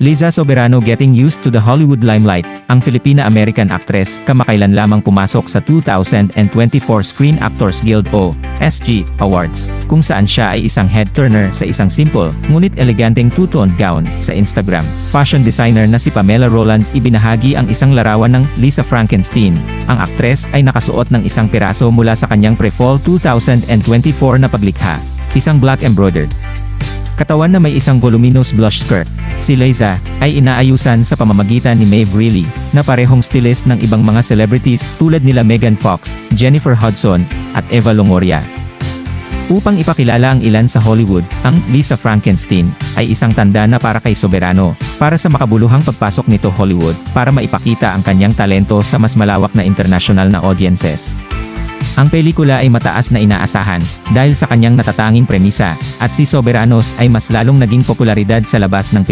Liza Soberano getting used to the Hollywood limelight, ang Filipina-American actress kamakailan lamang pumasok sa 2024 Screen Actors Guild o SG Awards, kung saan siya ay isang head-turner sa isang simple, ngunit eleganteng two-tone gown. Sa Instagram, fashion designer na si Pamela Roland ibinahagi ang isang larawan ng Lisa Frankenstein. Ang aktres ay nakasuot ng isang piraso mula sa kanyang pre-fall 2024 na paglikha, isang black embroidered katawan na may isang voluminous blush skirt. Si Liza ay inaayusan sa pamamagitan ni Maeve Reilly, na parehong stylist ng ibang mga celebrities tulad nila Megan Fox, Jennifer Hudson, at Eva Longoria. Upang ipakilala ang ilan sa Hollywood, ang Lisa Frankenstein ay isang tanda na para kay Soberano, para sa makabuluhang pagpasok nito Hollywood, para maipakita ang kanyang talento sa mas malawak na international na audiences. Ang pelikula ay mataas na inaasahan, dahil sa kanyang natatanging premisa, at si Soberanos ay mas lalong naging popularidad sa labas ng Pilipinas.